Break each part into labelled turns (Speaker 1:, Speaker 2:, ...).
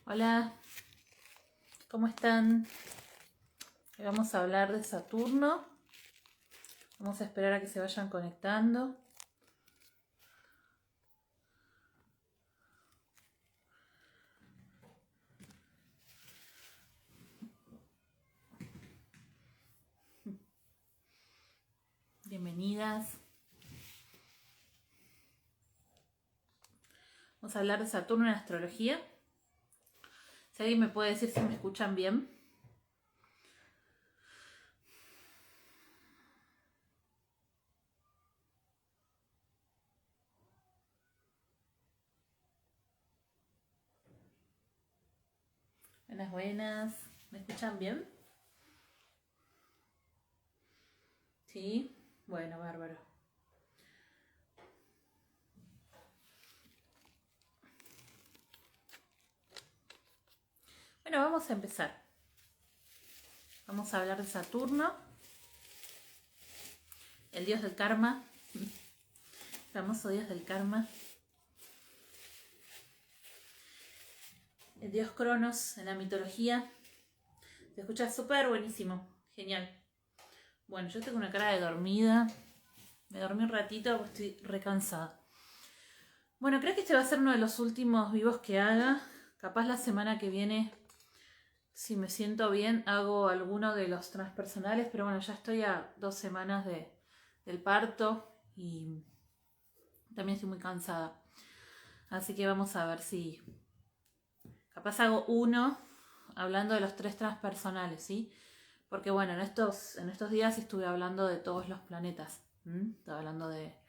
Speaker 1: Hola, ¿cómo están? Hoy vamos a hablar de Saturno. Vamos a esperar a que se vayan conectando. Bienvenidas. Vamos a hablar de Saturno en astrología. Si alguien me puede decir si me escuchan bien. Buenas, buenas. ¿Me escuchan bien? Sí. Bueno, bárbaro. Bueno, vamos a empezar. Vamos a hablar de Saturno, el dios del karma, el famoso dios del karma. El dios Cronos en la mitología. Se escucha súper buenísimo. Genial. Bueno, yo tengo una cara de dormida. Me dormí un ratito porque estoy recansada. Bueno, creo que este va a ser uno de los últimos vivos que haga. Capaz la semana que viene, si me siento bien, hago alguno de los transpersonales. Pero bueno, ya estoy a 2 semanas del parto y también estoy muy cansada. Así que vamos a ver si capaz hago uno hablando de los 3 transpersonales, ¿sí? Porque bueno, en estos días estuve hablando de todos los planetas. Estaba hablando de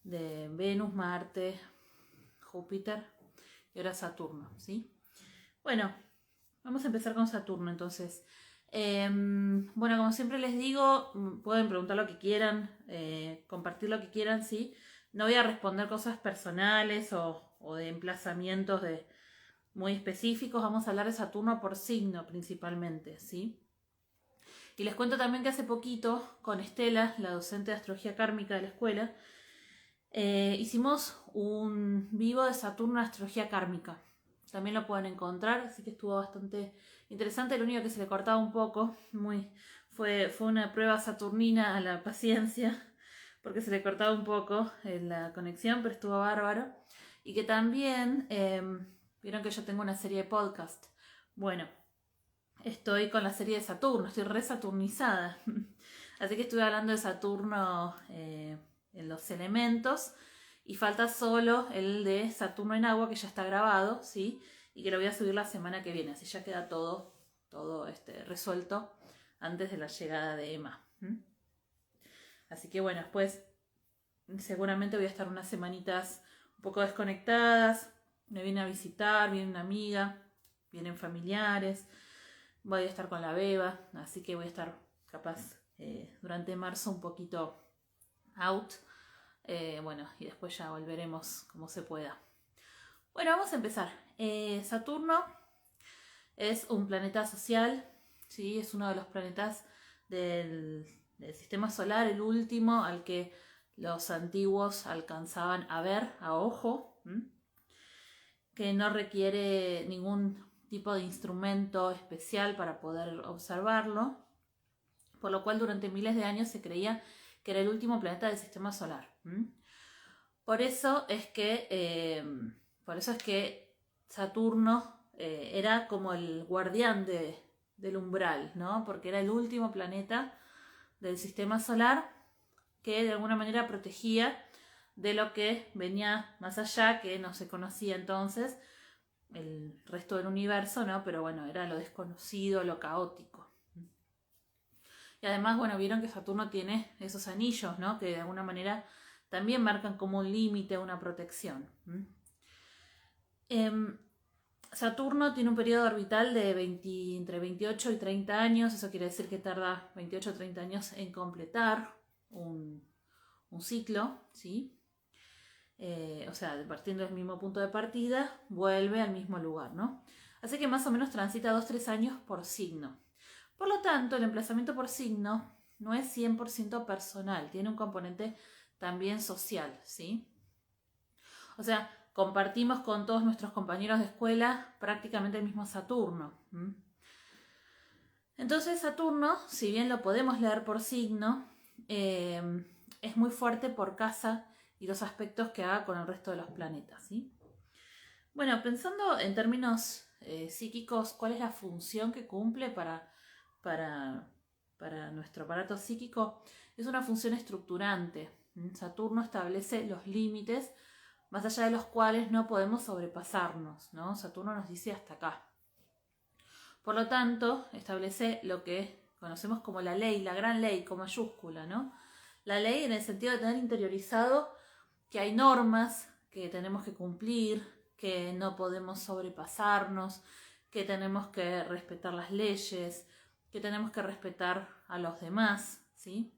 Speaker 1: Venus, Marte, Júpiter y ahora Saturno, ¿sí? Bueno, vamos a empezar con Saturno entonces. Bueno, como siempre les digo, pueden preguntar lo que quieran, compartir lo que quieran, ¿sí? No voy a responder cosas personales o de emplazamientos muy específicos. Vamos a hablar de Saturno por signo principalmente, ¿sí? Y les cuento también que hace poquito con Estela, la docente de astrología kármica de la escuela, hicimos un vivo de Saturno en astrología kármica. También lo pueden encontrar, así que estuvo bastante interesante. Lo único que se le cortaba un poco, fue una prueba saturnina a la paciencia, porque se le cortaba un poco la conexión, pero estuvo bárbaro. Y que también, vieron que yo tengo una serie de podcast. Bueno, estoy con la serie de Saturno, estoy re saturnizada. Así que estuve hablando de Saturno en los elementos. Y falta solo el de Saturno en agua, que ya está grabado, ¿sí? Y que lo voy a subir la semana que viene. Así ya queda todo resuelto antes de la llegada de Emma. Así que bueno, después seguramente voy a estar unas semanitas un poco desconectadas. Me viene a visitar, viene una amiga, vienen familiares. Voy a estar con la beba, así que voy a estar capaz durante marzo un poquito out. Bueno, y después ya volveremos como se pueda. Bueno, vamos a empezar. Saturno es un planeta social, ¿sí? Es uno de los planetas del sistema solar, el último al que los antiguos alcanzaban a ver a ojo, que no requiere ningún tipo de instrumento especial para poder observarlo, por lo cual durante miles de años se creía que era el último planeta del sistema solar. Por eso es que Saturno era como el guardián del umbral, ¿no? Porque era el último planeta del sistema solar que de alguna manera protegía de lo que venía más allá, que no se conocía entonces, el resto del universo, ¿no? Pero bueno, era lo desconocido, lo caótico. Y además, bueno, vieron que Saturno tiene esos anillos, ¿no? Que de alguna manera también marcan como un límite, una protección. Saturno tiene un periodo orbital de entre 28 y 30 años, eso quiere decir que tarda 28 o 30 años en completar un ciclo, ¿sí? O sea, partiendo del mismo punto de partida, vuelve al mismo lugar, ¿no? Así que más o menos transita 2-3 años por signo. Por lo tanto, el emplazamiento por signo no es 100% personal, tiene un componente también social, ¿sí? O sea, compartimos con todos nuestros compañeros de escuela prácticamente el mismo Saturno. Entonces Saturno, si bien lo podemos leer por signo, es muy fuerte por casa y los aspectos que haga con el resto de los planetas, ¿sí? Bueno, pensando en términos psíquicos, ¿cuál es la función que cumple para nuestro aparato psíquico? Es una función estructurante. Saturno establece los límites más allá de los cuales no podemos sobrepasarnos, ¿no? Saturno nos dice hasta acá. Por lo tanto, establece lo que conocemos como la ley, la gran ley con mayúscula, ¿no? La ley en el sentido de tener interiorizado que hay normas que tenemos que cumplir, que no podemos sobrepasarnos, que tenemos que respetar las leyes, que tenemos que respetar a los demás, ¿sí?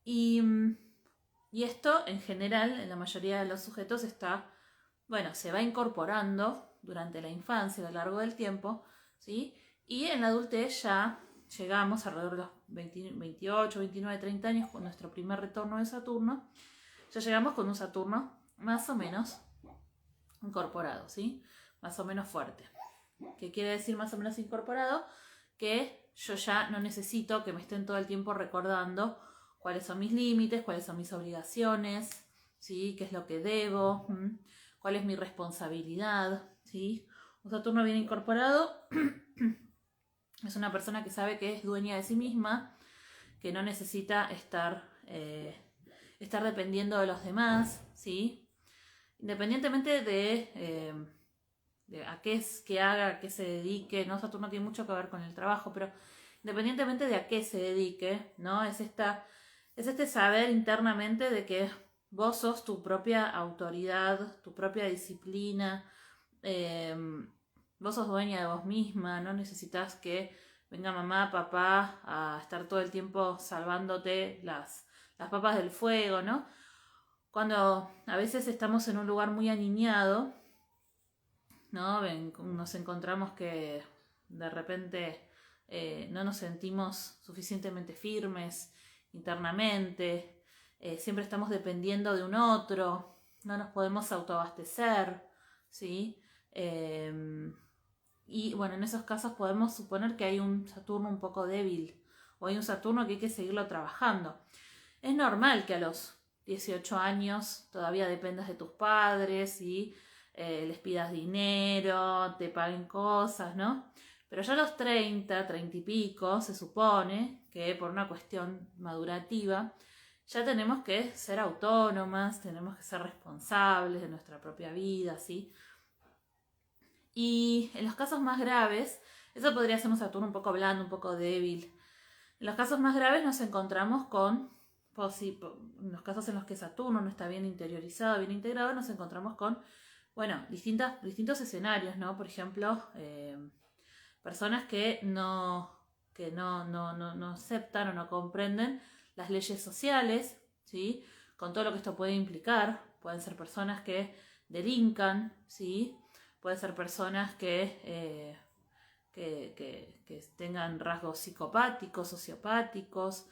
Speaker 1: Y esto en general, en la mayoría de los sujetos se va incorporando durante la infancia, a lo largo del tiempo, ¿sí? Y en la adultez ya llegamos alrededor de los 28, 29, 30 años con nuestro primer retorno de Saturno. Ya llegamos con un Saturno más o menos incorporado, ¿sí? Más o menos fuerte. ¿Qué quiere decir más o menos incorporado? Que yo ya no necesito que me estén todo el tiempo recordando cuáles son mis límites, cuáles son mis obligaciones, ¿sí? ¿Qué es lo que debo? ¿Cuál es mi responsabilidad? ¿Sí? Un Saturno bien incorporado es una persona que sabe que es dueña de sí misma, que no necesita estar dependiendo de los demás, ¿sí? Independientemente de a qué haga, a qué se dedique, ¿no? Saturno tiene mucho que ver con el trabajo, pero independientemente de a qué se dedique, ¿no? Es este saber internamente de que vos sos tu propia autoridad, tu propia disciplina, vos sos dueña de vos misma, no necesitas que venga mamá, papá a estar todo el tiempo salvándote las papas del fuego, ¿no? Cuando a veces estamos en un lugar muy aniñado, ¿no? Nos encontramos que de repente no nos sentimos suficientemente firmes internamente, siempre estamos dependiendo de un otro, no nos podemos autoabastecer, ¿sí? Y bueno, en esos casos podemos suponer que hay un Saturno un poco débil o hay un Saturno que hay que seguirlo trabajando. Es normal que a los 18 años todavía dependas de tus padres y les pidas dinero, te paguen cosas, ¿no? Pero ya a los 30 y pico, se supone que por una cuestión madurativa, ya tenemos que ser autónomas, tenemos que ser responsables de nuestra propia vida, ¿sí? Y en los casos más graves, eso podría ser un Saturno un poco blando, un poco débil. En los casos más graves nos encontramos con, en los casos en los que Saturno no está bien interiorizado, bien integrado, nos encontramos con, bueno, distintos escenarios, ¿no? Por ejemplo, personas que no aceptan o no comprenden las leyes sociales, ¿sí? Con todo lo que esto puede implicar. Pueden ser personas que delincan, ¿sí? Pueden ser personas que tengan rasgos psicopáticos, sociopáticos,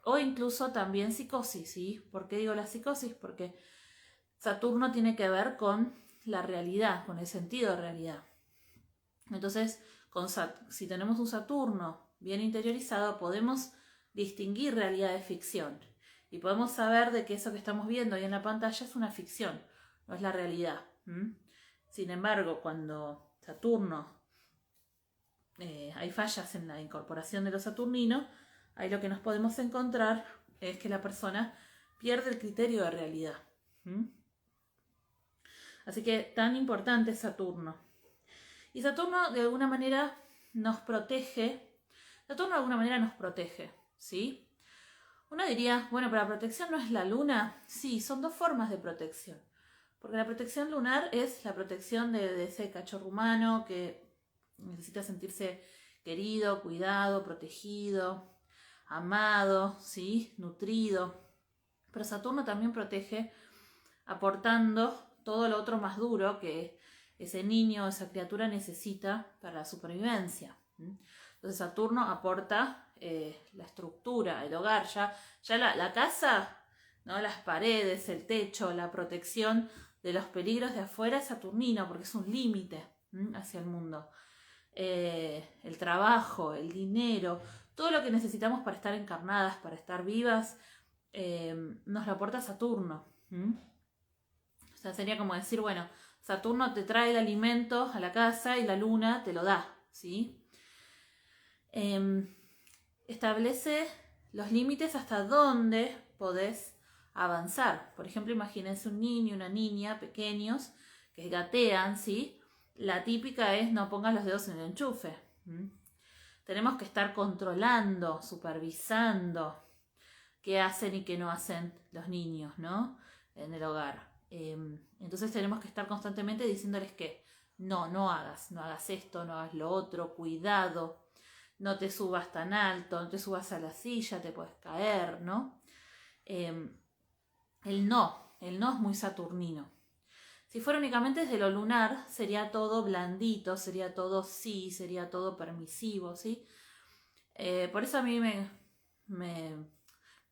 Speaker 1: o incluso también psicosis, ¿sí? ¿Por qué digo la psicosis? Porque Saturno tiene que ver con la realidad, con el sentido de realidad. Entonces, si tenemos un Saturno bien interiorizado, podemos distinguir realidad de ficción y podemos saber de que eso que estamos viendo ahí en la pantalla es una ficción, no es la realidad. Sin embargo, cuando Saturno hay fallas en la incorporación de los saturninos, ahí lo que nos podemos encontrar es que la persona pierde el criterio de realidad. Así que tan importante es Saturno. Y Saturno de alguna manera nos protege. ¿Sí? Uno diría, bueno, pero la protección no es la luna. Sí, son dos formas de protección. Porque la protección lunar es la protección de ese cachorro humano que necesita sentirse querido, cuidado, protegido, amado, ¿sí? Nutrido. Pero Saturno también protege aportando todo lo otro más duro que ese niño o esa criatura necesita para la supervivencia. Entonces Saturno aporta la estructura, el hogar, ya la casa, ¿no? Las paredes, el techo, la protección de los peligros de afuera es Saturnino, porque es un límite hacia el mundo. El trabajo, el dinero, todo lo que necesitamos para estar encarnadas, para estar vivas, nos lo aporta Saturno. O sea, sería como decir, bueno, Saturno te trae el alimento a la casa y la luna te lo da, ¿sí? Establece los límites hasta dónde podés avanzar. Por ejemplo, imagínense un niño y una niña pequeños que gatean, ¿sí? La típica es no pongas los dedos en el enchufe. Tenemos que estar controlando, supervisando qué hacen y qué no hacen los niños, ¿no? En el hogar. Entonces tenemos que estar constantemente diciéndoles que no hagas esto, no hagas lo otro, cuidado, no te subas tan alto, no te subas a la silla, te puedes caer, ¿no? El no es muy saturnino. Si fuera únicamente desde lo lunar, sería todo blandito, sería todo sí, sería todo permisivo, ¿sí? Por eso a mí me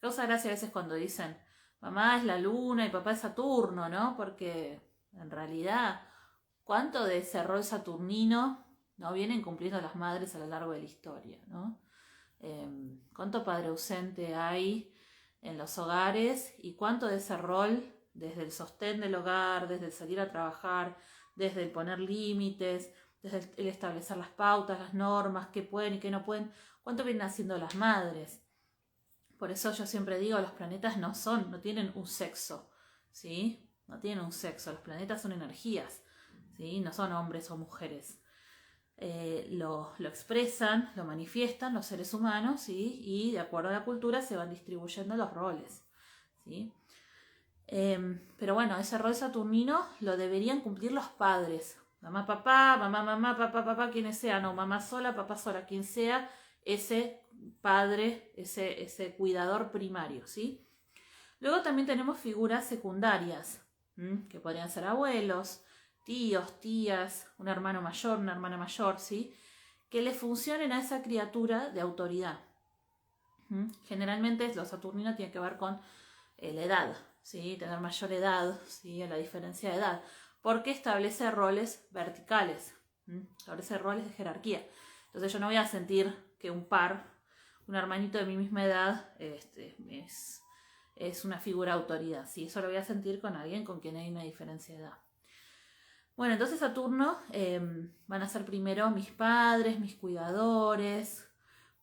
Speaker 1: causa gracia a veces cuando dicen mamá es la luna y papá es Saturno, ¿no? Porque en realidad, ¿cuánto de ese rol saturnino no vienen cumpliendo las madres a lo largo de la historia, ¿no? ¿Cuánto padre ausente hay en los hogares y cuánto de ese rol, desde el sostén del hogar, desde el salir a trabajar, desde el poner límites, desde el establecer las pautas, las normas, qué pueden y qué no pueden, cuánto vienen haciendo las madres? Por eso yo siempre digo, los planetas no tienen un sexo, ¿sí? No tienen un sexo, los planetas son energías, ¿sí? No son hombres o mujeres. Lo expresan, lo manifiestan los seres humanos, ¿sí? Y de acuerdo a la cultura se van distribuyendo los roles, ¿sí? Pero bueno, ese rol saturnino lo deberían cumplir los padres. Mamá, papá, mamá, papá, quienes sean, o mamá sola, papá sola, quien sea, ese padre, ese cuidador primario, ¿sí? Luego también tenemos figuras secundarias, que podrían ser abuelos, tíos, tías, un hermano mayor, una hermana mayor, ¿sí? Que le funcionen a esa criatura de autoridad. Generalmente los saturninos tienen que ver con la edad, ¿sí? Tener mayor edad, ¿sí? A la diferencia de edad, porque establece roles verticales, establece roles de jerarquía. Entonces yo no voy a sentir que un hermanito de mi misma edad, es una figura de autoridad, ¿sí? Eso lo voy a sentir con alguien con quien hay una diferencia de edad. Bueno, entonces Saturno van a ser primero mis padres, mis cuidadores,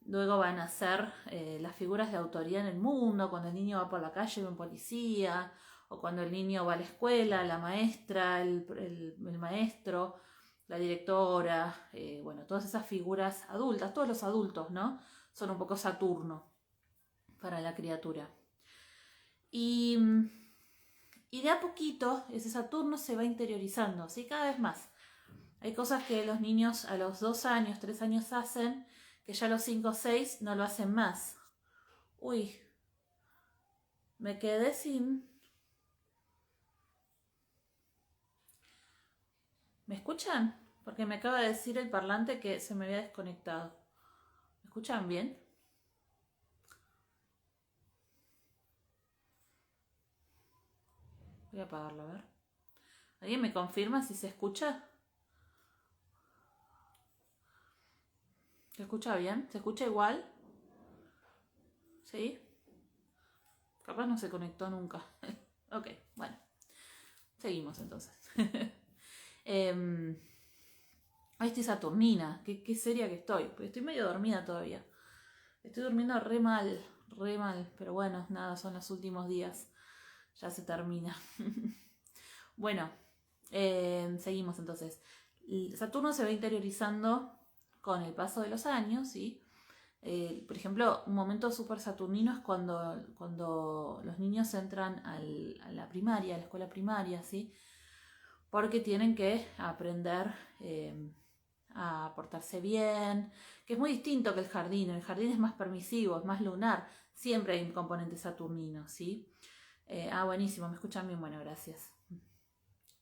Speaker 1: luego van a ser las figuras de autoridad en el mundo, cuando el niño va por la calle ve un policía, o cuando el niño va a la escuela, la maestra, el maestro, la directora, bueno, todas esas figuras adultas, todos los adultos, ¿no? Son un poco Saturno para la criatura. Y de a poquito ese Saturno se va interiorizando, ¿sí? Cada vez más. Hay cosas que los niños a los 2 años, 3 años hacen, que ya a los 5 o 6 no lo hacen más. Uy, me quedé sin... ¿Me escuchan? Porque me acaba de decir el parlante que se me había desconectado. ¿Me escuchan bien? Voy a apagarlo, a ver. ¿Alguien me confirma si se escucha? ¿Se escucha bien? ¿Se escucha igual? ¿Sí? Capaz no se conectó nunca. Ok, bueno. Seguimos entonces. Ahí estoy Saturnina. Qué seria que estoy. Porque estoy medio dormida todavía. Estoy durmiendo re mal. Pero bueno, nada, son los últimos días. Ya se termina. Bueno, seguimos entonces. Saturno se va interiorizando con el paso de los años, ¿sí? Por ejemplo, un momento súper saturnino es cuando los niños entran a la primaria, a la escuela primaria, ¿sí? Porque tienen que aprender a portarse bien, que es muy distinto que el jardín. El jardín es más permisivo, es más lunar. Siempre hay un componente saturnino, ¿sí? Buenísimo, me escuchan bien, bueno, gracias.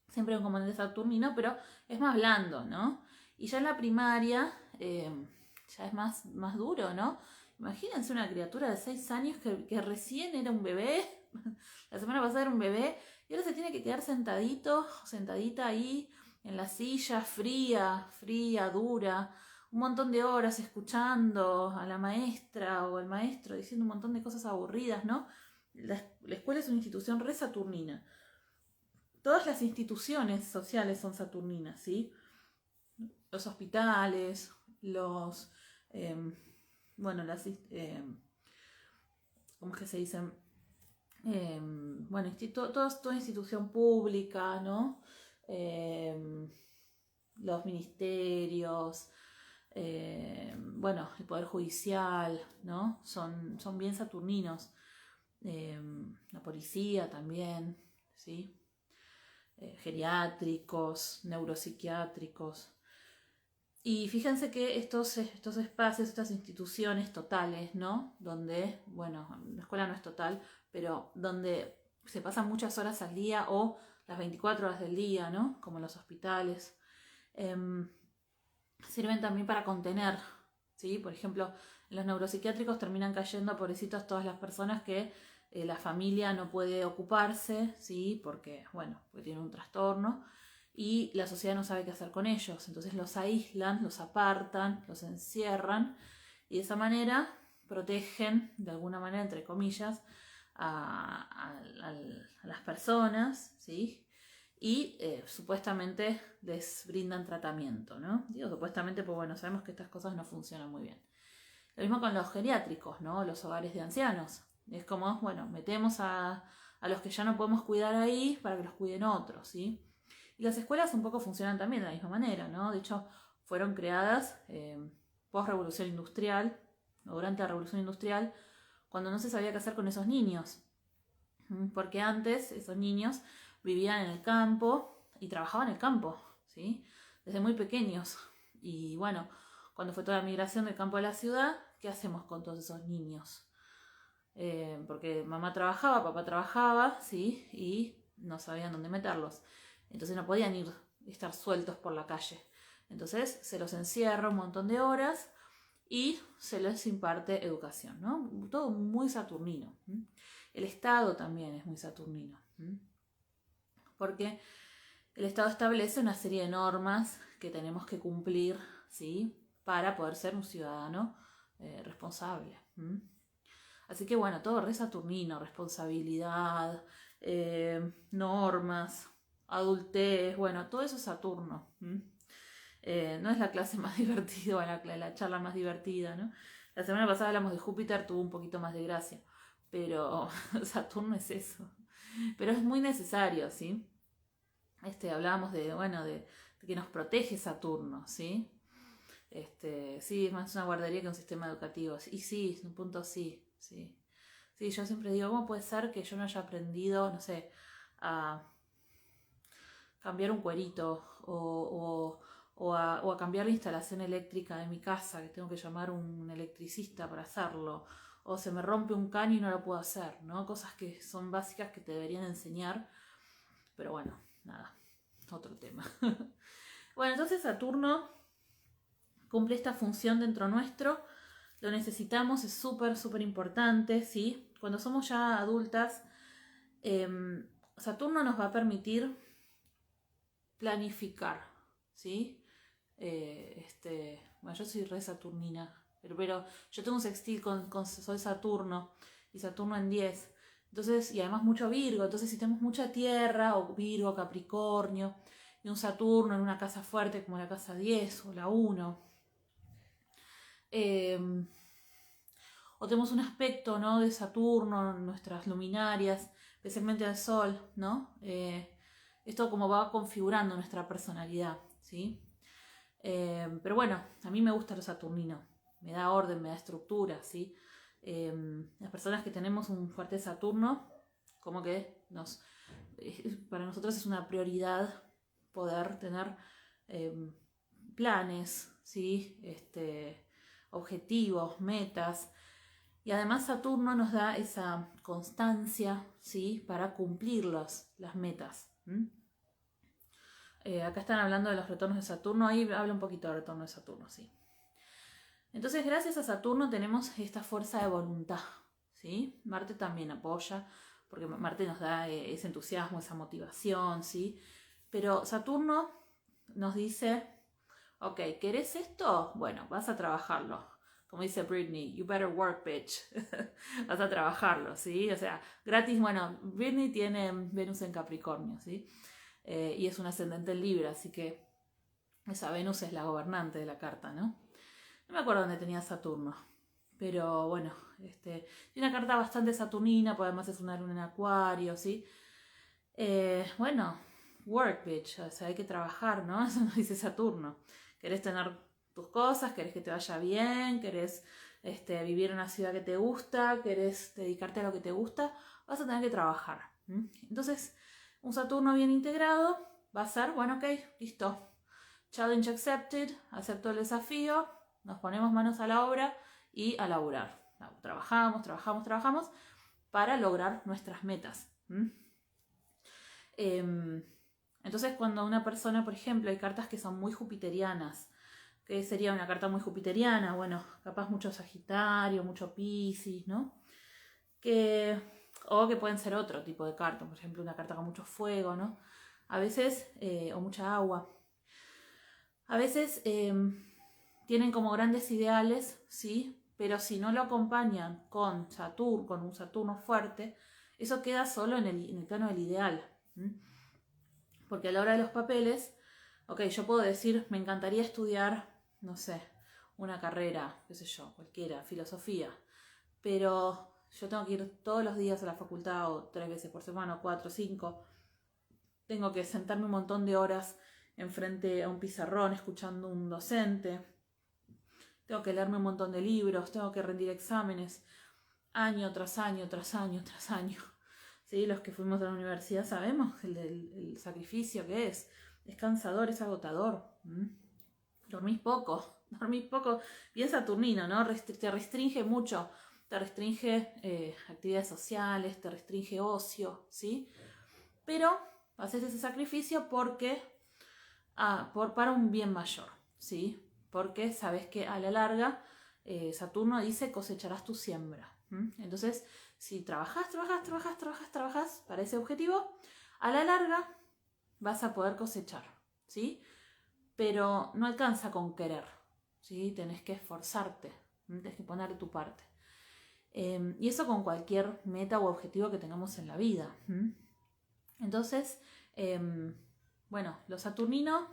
Speaker 1: Siempre hay un componente saturnino, pero es más blando, ¿no? Y ya en la primaria ya es más duro, ¿no? Imagínense una criatura de 6 años que recién era un bebé, la semana pasada era un bebé, Y ahora se tiene que quedar sentadito, sentadita ahí en la silla fría, dura, un montón de horas escuchando a la maestra o al maestro diciendo un montón de cosas aburridas, ¿no? La escuela es una institución re saturnina. Todas las instituciones sociales son saturninas, ¿sí? Los hospitales, los... bueno, las... ¿cómo es que se dicen? Bueno, toda institución pública, ¿no? Los ministerios, bueno, el Poder Judicial, ¿no? Son bien saturninos. La policía también, ¿sí? Geriátricos, neuropsiquiátricos. Y fíjense que estos espacios, estas instituciones totales, ¿no? Donde, bueno, la escuela no es total, pero donde se pasan muchas horas al día o las 24 horas del día, ¿no? Como los hospitales, sirven también para contener, ¿sí? Por ejemplo, en los neuropsiquiátricos terminan cayendo, pobrecitos, todas las personas que la familia no puede ocuparse, ¿sí? Porque tienen un trastorno. Y la sociedad no sabe qué hacer con ellos, entonces los aíslan, los apartan, los encierran y de esa manera protegen, de alguna manera, entre comillas, a las personas, ¿sí? Y supuestamente les brindan tratamiento, ¿no? Digo supuestamente, pues bueno, sabemos que estas cosas no funcionan muy bien. Lo mismo con los geriátricos, ¿no? Los hogares de ancianos. Es como, bueno, metemos a los que ya no podemos cuidar ahí para que los cuiden otros, ¿sí? Y las escuelas un poco funcionan también de la misma manera, ¿no? De hecho, fueron creadas post-revolución industrial, o durante la revolución industrial, cuando no se sabía qué hacer con esos niños. Porque antes esos niños vivían en el campo y trabajaban en el campo, ¿sí? Desde muy pequeños. Y bueno, cuando fue toda la migración del campo a la ciudad, ¿qué hacemos con todos esos niños? Porque mamá trabajaba, papá trabajaba, ¿sí? Y no sabían dónde meterlos. Entonces no podían estar sueltos por la calle. Entonces se los encierra un montón de horas y se les imparte educación, ¿no? Todo muy saturnino. El Estado también es muy saturnino. Porque el Estado establece una serie de normas que tenemos que cumplir, ¿sí? Para poder ser un ciudadano responsable. Así que bueno, todo re saturnino, responsabilidad, normas, adultez, bueno, todo eso es Saturno. No es la clase más divertida, o la charla más divertida, ¿no? La semana pasada hablamos de Júpiter, tuvo un poquito más de gracia, pero Saturno es eso. Pero es muy necesario, ¿sí? Hablábamos de que nos protege Saturno, ¿sí? Sí, es más una guardería que un sistema educativo. Y sí, en un punto sí. Sí, yo siempre digo, ¿cómo puede ser que yo no haya aprendido, no sé, a cambiar un cuerito o a cambiar la instalación eléctrica de mi casa, que tengo que llamar a un electricista para hacerlo, o se me rompe un caño y no lo puedo hacer, ¿no? Cosas que son básicas que te deberían enseñar, pero bueno, nada, otro tema. Bueno, entonces Saturno cumple esta función dentro nuestro. Lo necesitamos, es súper, súper importante, ¿sí? Cuando somos ya adultas, Saturno nos va a permitir planificar, ¿sí? Bueno, yo soy re saturnina, pero yo tengo un sextil con Sol Saturno y Saturno en 10. Entonces, y además mucho Virgo, entonces si tenemos mucha tierra, o Virgo, Capricornio, y un Saturno en una casa fuerte como la casa 10 o la 1, o tenemos un aspecto, ¿no? De Saturno en nuestras luminarias, especialmente al Sol, ¿no? Esto como va configurando nuestra personalidad, ¿sí? Pero bueno, a mí me gusta lo saturnino, me da orden, me da estructura, ¿sí? Las personas que tenemos un fuerte Saturno, como que para nosotros es una prioridad poder tener planes, ¿sí? Objetivos, metas. Y además Saturno nos da esa constancia, ¿sí? Para cumplir las metas. Acá están hablando de los retornos de Saturno, ahí habla un poquito de retorno de Saturno, sí. Entonces, gracias a Saturno tenemos esta fuerza de voluntad, ¿sí? Marte también apoya, porque Marte nos da ese entusiasmo, esa motivación, ¿sí? Pero Saturno nos dice, ok, ¿querés esto? Bueno, vas a trabajarlo. Como dice Britney, you better work, bitch. Vas a trabajarlo, ¿sí? O sea, gratis, bueno, Britney tiene Venus en Capricornio, ¿sí? Y es un ascendente en Libra, así que esa Venus es la gobernante de la carta, ¿no? No me acuerdo dónde tenía Saturno, pero bueno, tiene una carta bastante saturnina, porque además es una luna en Acuario, ¿sí? Bueno, work, bitch, o sea, hay que trabajar, ¿no? Eso nos dice Saturno. ¿Querés tener tus cosas? ¿Querés que te vaya bien? ¿Querés vivir en una ciudad que te gusta? ¿Querés dedicarte a lo que te gusta? Vas a tener que trabajar. Entonces, un Saturno bien integrado va a ser, bueno, ok, listo. Challenge accepted, acepto el desafío, nos ponemos manos a la obra y a laburar. Trabajamos, trabajamos, trabajamos para lograr nuestras metas. Entonces, cuando una persona, por ejemplo, hay cartas que son muy jupiterianas, ¿qué sería una carta muy jupiteriana? Bueno, capaz mucho Sagitario, mucho Piscis, ¿no? O que pueden ser otro tipo de cartas, por ejemplo, una carta con mucho fuego, ¿no? A veces, o mucha agua. A veces tienen como grandes ideales, ¿sí? Pero si no lo acompañan con un Saturno fuerte, eso queda solo en el plano del ideal. Porque a la hora de los papeles, ok, yo puedo decir, me encantaría estudiar, no sé, una carrera, qué sé yo, cualquiera, filosofía, pero yo tengo que ir todos los días a la facultad, o 3 veces por semana, o 4, 5, tengo que sentarme un montón de horas enfrente a un pizarrón escuchando un docente, tengo que leerme un montón de libros, tengo que rendir exámenes, año tras año, tras año, tras año. ¿Sí? Los que fuimos a la universidad sabemos el sacrificio que es cansador, es agotador. Dormís poco, bien saturnino, ¿no? Te restringe mucho, te restringe actividades sociales, te restringe ocio, ¿sí? Pero haces ese sacrificio porque para un bien mayor, ¿sí? Porque sabes que a la larga Saturno dice cosecharás tu siembra. Entonces, si trabajas para ese objetivo, a la larga vas a poder cosechar, ¿sí? Pero no alcanza con querer, ¿sí? Tenés que esforzarte, tenés que poner tu parte. Y eso con cualquier meta o objetivo que tengamos en la vida. Entonces, bueno, los saturninos,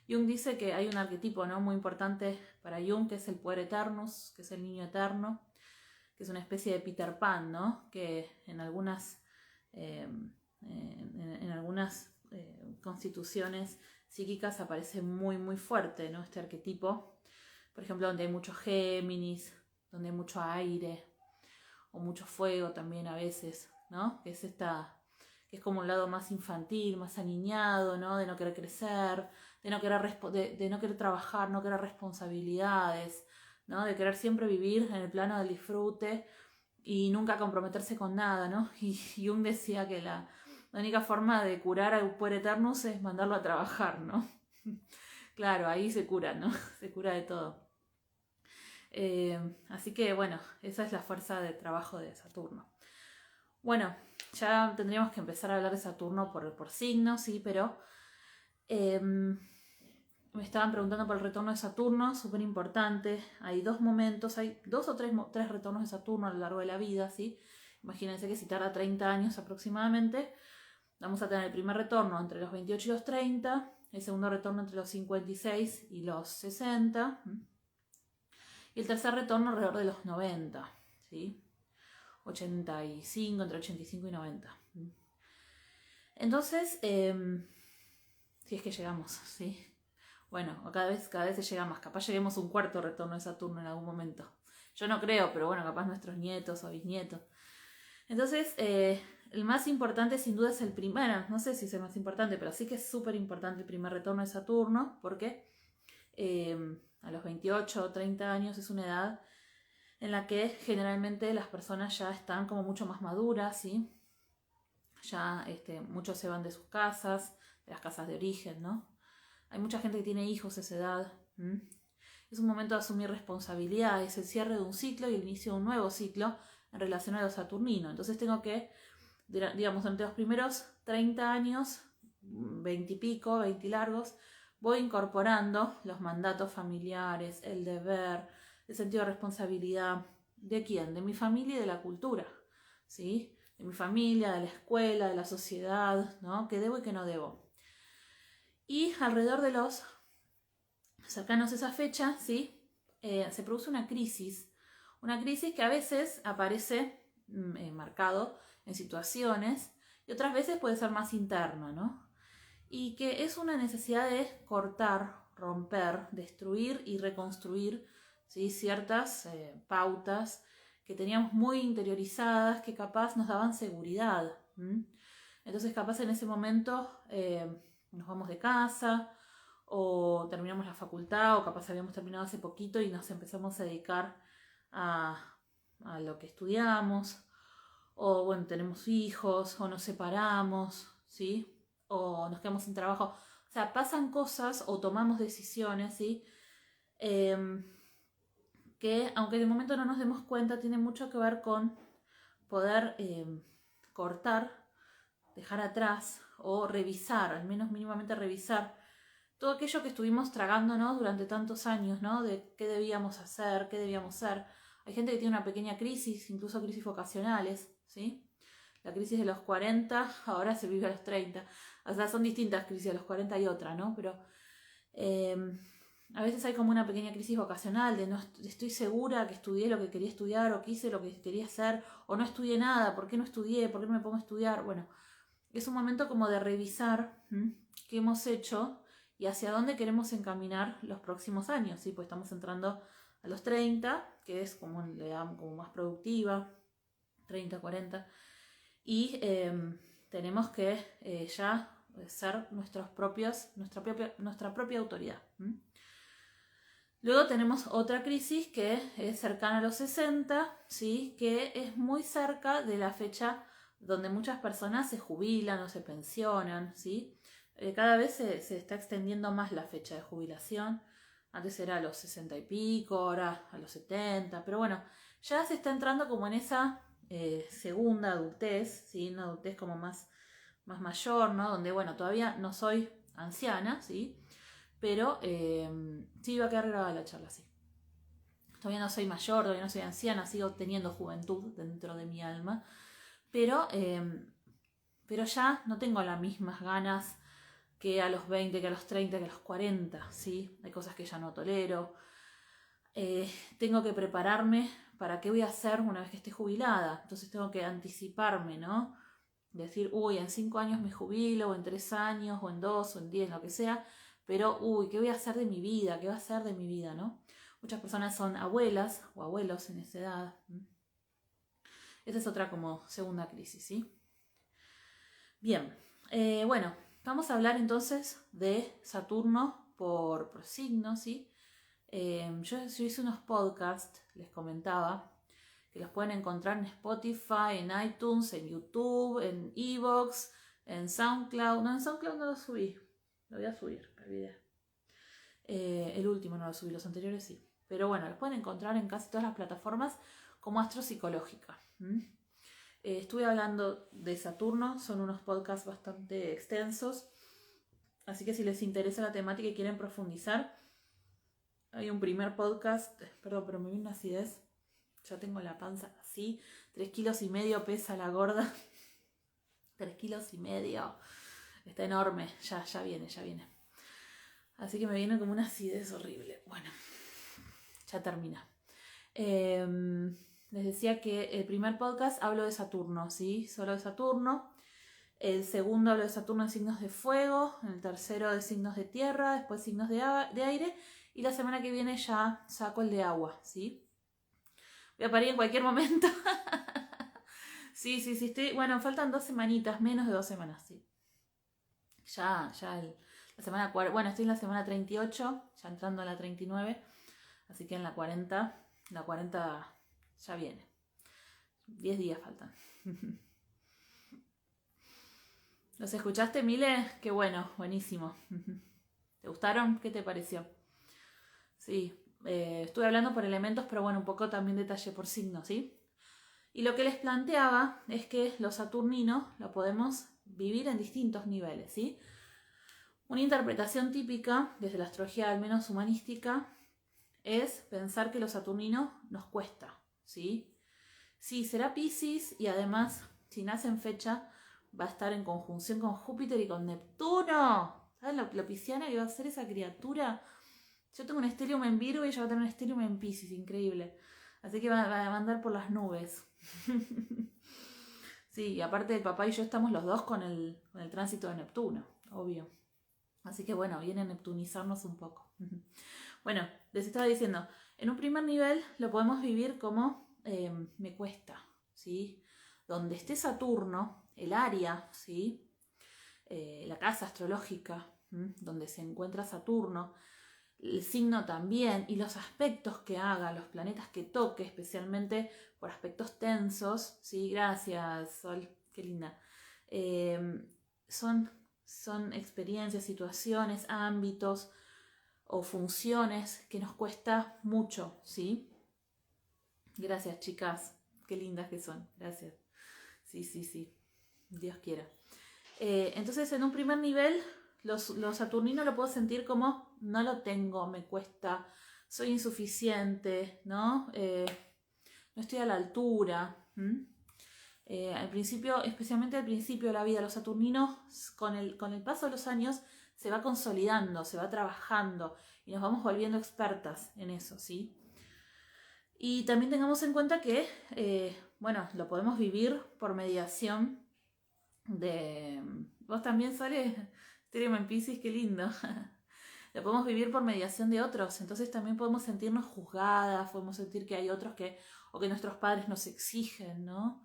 Speaker 1: Jung dice que hay un arquetipo, ¿no?, muy importante para Jung, que es el puer eternus, que es el niño eterno, que es una especie de Peter Pan, ¿no?, que en algunas constituciones psíquicas aparece muy, muy fuerte, ¿no?, este arquetipo. Por ejemplo, donde hay mucho Géminis, donde hay mucho aire, o mucho fuego también a veces, ¿no?, que es como un lado más infantil, más aniñado, ¿no?, de no querer crecer, de no querer trabajar, no querer responsabilidades, ¿no?, de querer siempre vivir en el plano del disfrute y nunca comprometerse con nada, ¿no? Y Jung decía que la única forma de curar al puer eternus es mandarlo a trabajar, ¿no? Claro, ahí se cura, ¿no? Se cura de todo. Así que bueno, esa es la fuerza de trabajo de Saturno. Bueno, ya tendríamos que empezar a hablar de Saturno por signos, sí, pero me estaban preguntando por el retorno de Saturno, súper importante. Hay 2 momentos, hay 2 o 3 retornos de Saturno a lo largo de la vida, ¿sí? Imagínense que si tarda 30 años aproximadamente, vamos a tener el primer retorno entre los 28 y los 30, el segundo retorno entre los 56 y los 60, y el tercer retorno alrededor de los 90, ¿sí? 85, entre 85 y 90. Entonces, si es que llegamos, ¿sí? Bueno, cada vez se llega más. Capaz lleguemos a un cuarto retorno de Saturno en algún momento. Yo no creo, pero bueno, capaz nuestros nietos o bisnietos. Entonces, el más importante sin duda es el primero. No sé si es el más importante, pero sí que es súper importante el primer retorno de Saturno, porque a los 28 o 30 años es una edad en la que generalmente las personas ya están como mucho más maduras, ¿sí? Ya muchos se van de sus casas, de las casas de origen, ¿no? Hay mucha gente que tiene hijos a esa edad. Es un momento de asumir responsabilidad, es el cierre de un ciclo y el inicio de un nuevo ciclo en relación a lo saturnino. Entonces tengo que digamos, durante los primeros 30 años, 20 y pico, 20 y largos, voy incorporando los mandatos familiares, el deber, el sentido de responsabilidad. ¿De quién? De mi familia y de la cultura, ¿sí? De mi familia, de la escuela, de la sociedad, ¿no? ¿Qué debo y qué no debo? Y alrededor de los cercanos a esa fecha, ¿sí? Se produce una crisis que a veces aparece marcado en situaciones y otras veces puede ser más interno, ¿no? Y que es una necesidad de cortar, romper, destruir y reconstruir, ¿sí? Ciertas pautas que teníamos muy interiorizadas que capaz nos daban seguridad. Entonces capaz en ese momento nos vamos de casa o terminamos la facultad o capaz habíamos terminado hace poquito y nos empezamos a dedicar a lo que estudiamos, o bueno, tenemos hijos, o nos separamos, ¿sí? O nos quedamos sin trabajo. O sea, pasan cosas o tomamos decisiones, ¿sí? Que aunque de momento no nos demos cuenta, tiene mucho que ver con poder cortar, dejar atrás o revisar, al menos mínimamente revisar todo aquello que estuvimos tragándonos durante tantos años, ¿no? De qué debíamos hacer, qué debíamos ser. Hay gente que tiene una pequeña crisis, incluso crisis vocacionales, ¿sí? La crisis de los 40 ahora se vive a los 30. O sea, son distintas crisis, a los 40 y otra, ¿no? Pero a veces hay como una pequeña crisis vocacional de no estoy segura que estudié lo que quería estudiar o que hice lo que quería hacer o no estudié nada, ¿por qué no estudié? ¿Por qué no me pongo a estudiar? Bueno, es un momento como de revisar qué hemos hecho y hacia dónde queremos encaminar los próximos años, ¿sí? Pues estamos entrando a los 30, que es como la edad como más productiva, 30, 40, y tenemos que ya ser nuestra propia autoridad. Luego tenemos otra crisis que es cercana a los 60, ¿sí? Que es muy cerca de la fecha donde muchas personas se jubilan o se pensionan, ¿sí? Cada vez se está extendiendo más la fecha de jubilación. Antes era a los 60 y pico, ahora a los 70, pero bueno, ya se está entrando como en esa segunda adultez, ¿sí? Una adultez como más mayor, ¿no? Donde, bueno, todavía no soy anciana, ¿sí? Pero sí va a quedar grabada la charla, sí. Todavía no soy mayor, todavía no soy anciana, sigo teniendo juventud dentro de mi alma, pero ya no tengo las mismas ganas que a los 20, que a los 30, que a los 40, ¿sí? Hay cosas que ya no tolero. Tengo que prepararme para qué voy a hacer una vez que esté jubilada. Entonces tengo que anticiparme, ¿no? Decir, uy, en 5 años me jubilo, o en 3 años, o en 2, o en 10, lo que sea. Pero, uy, ¿qué voy a hacer de mi vida? ¿Qué va a ser de mi vida, no? Muchas personas son abuelas o abuelos en esa edad. Esa es otra como segunda crisis, ¿sí? Bien, bueno, vamos a hablar entonces de Saturno por signo, ¿sí? Yo hice unos podcasts, les comentaba, que los pueden encontrar en Spotify, en iTunes, en YouTube, en Evox, en SoundCloud. No, en SoundCloud no lo subí. Lo voy a subir, me olvidé. El último no lo subí, los anteriores sí. Pero bueno, los pueden encontrar en casi todas las plataformas como Astropsicológica. Estuve hablando de Saturno, son unos podcasts bastante extensos. Así que si les interesa la temática y quieren profundizar, hay un primer podcast. Perdón, pero me vino una acidez. Ya tengo la panza así. 3,5 kilos pesa la gorda. 3,5 kilos. Está enorme. Ya viene. Así que me viene como una acidez horrible. Bueno, ya termina. Les decía que el primer podcast hablo de Saturno, ¿sí? Solo de Saturno. El segundo hablo de Saturno en signos de fuego. El tercero de signos de tierra. Después signos de aire. Y la semana que viene ya saco el de agua, ¿sí? Voy a parir en cualquier momento. Sí, estoy... Bueno, faltan 2 semanitas, menos de 2 semanas, sí. La semana... Bueno, estoy en la semana 38, ya entrando a la 39. Así que en la 40 ya viene. 10 días faltan. ¿Los escuchaste, Mile? Qué bueno, buenísimo. ¿Te gustaron? ¿Qué te pareció? Sí, estuve hablando por elementos, pero bueno, un poco también detallé por signos, ¿sí? Y lo que les planteaba es que los saturninos lo podemos vivir en distintos niveles, ¿sí? Una interpretación típica, desde la astrología al menos humanística, es pensar que los saturninos nos cuesta, ¿sí? Sí, será Piscis y además, si nace en fecha, va a estar en conjunción con Júpiter y con Neptuno. ¿Sabes lo pisciana que va a ser esa criatura? Yo tengo un estelium en Virgo y ella va a tener un estelium en Piscis, increíble. Así que va a andar por las nubes. Sí, y aparte el papá y yo estamos los dos con el tránsito de Neptuno, obvio. Así que bueno, viene a neptunizarnos un poco. Bueno, les estaba diciendo, en un primer nivel lo podemos vivir como me cuesta, ¿sí? Donde esté Saturno, el área, ¿sí? La casa astrológica, donde se encuentra Saturno, el signo también, y los aspectos que haga, los planetas que toque, especialmente por aspectos tensos, ¿sí? Gracias, Sol, qué linda. Son experiencias, situaciones, ámbitos o funciones que nos cuesta mucho, ¿sí? Gracias, chicas, qué lindas que son, gracias. Sí, Dios quiera. Entonces, en un primer nivel, los saturninos lo puedo sentir como no lo tengo, me cuesta, soy insuficiente, ¿no? No estoy a la altura. Al principio, especialmente al principio de la vida, los saturninos, con el paso de los años, se va consolidando, se va trabajando y nos vamos volviendo expertas en eso, ¿sí? Y también tengamos en cuenta que, bueno, lo podemos vivir por mediación de... Vos también, Sole, Stereo en Piscis, qué lindo. Lo podemos vivir por mediación de otros, entonces también podemos sentirnos juzgadas, podemos sentir que hay otros que, o que nuestros padres nos exigen, ¿no?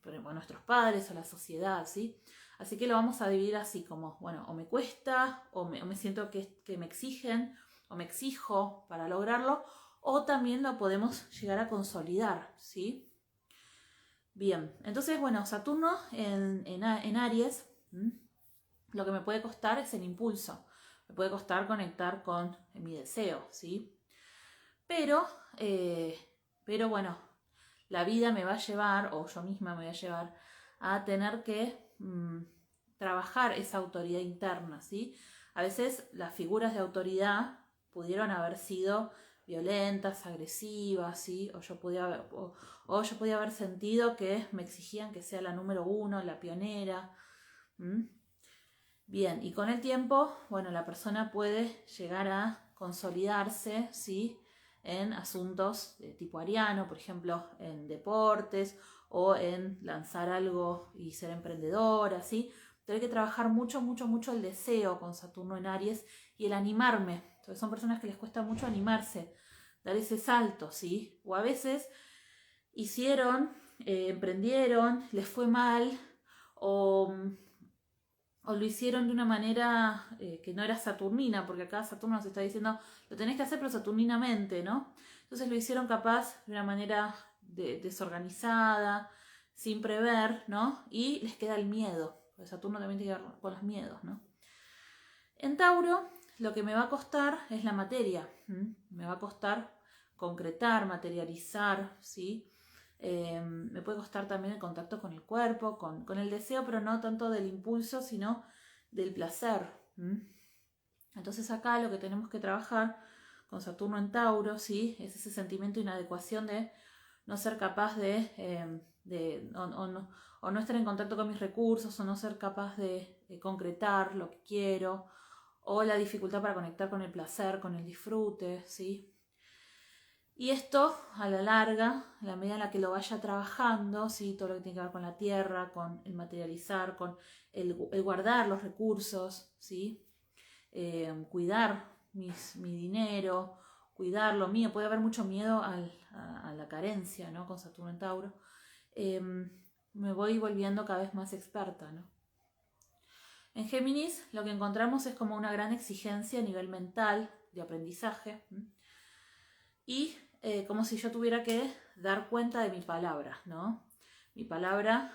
Speaker 1: Bueno, nuestros padres o la sociedad, ¿sí? Así que lo vamos a dividir así como, bueno, o me cuesta, o me siento que me exigen, o me exijo para lograrlo, o también lo podemos llegar a consolidar, ¿sí? Bien, entonces, bueno, Saturno en Aries, lo que me puede costar es el impulso, me puede costar conectar con mi deseo, ¿sí? Pero bueno, la vida me va a llevar, o yo misma me voy a llevar, a tener que trabajar esa autoridad interna, ¿sí? A veces las figuras de autoridad pudieron haber sido violentas, agresivas, ¿sí? O yo podía haber sentido que me exigían que sea la número uno, la pionera. Bien, y con el tiempo, bueno, la persona puede llegar a consolidarse, ¿sí? En asuntos de tipo ariano, por ejemplo, en deportes o en lanzar algo y ser emprendedora, ¿sí? Pero hay que trabajar mucho el deseo con Saturno en Aries y el animarme. Entonces son personas que les cuesta mucho animarse, dar ese salto, ¿sí? O a veces hicieron, emprendieron, les fue mal o lo hicieron de una manera que no era saturnina, porque acá Saturno nos está diciendo, lo tenés que hacer pero saturninamente, ¿no? Entonces lo hicieron capaz de una manera desorganizada, sin prever, ¿no? Y les queda el miedo, porque Saturno también tiene que ver con los miedos, ¿no? En Tauro, lo que me va a costar es la materia, me va a costar concretar, materializar, ¿sí? Me puede costar también el contacto con el cuerpo, con el deseo, pero no tanto del impulso, sino del placer. Entonces acá lo que tenemos que trabajar con Saturno en Tauro, ¿sí? Es ese sentimiento de inadecuación de no ser capaz o no estar en contacto con mis recursos, o no ser capaz de concretar lo que quiero, o la dificultad para conectar con el placer, con el disfrute, ¿sí? Y esto, a la larga, a la medida en la que lo vaya trabajando, ¿sí? Todo lo que tiene que ver con la tierra, con el materializar, con el guardar los recursos, ¿sí? Cuidar mi dinero, cuidar lo mío. Puede haber mucho miedo a la carencia, ¿no? Con Saturno en Tauro. Me voy volviendo cada vez más experta, ¿no? En Géminis lo que encontramos es como una gran exigencia a nivel mental, de aprendizaje, y como si yo tuviera que dar cuenta de mi palabra, ¿no? Mi palabra,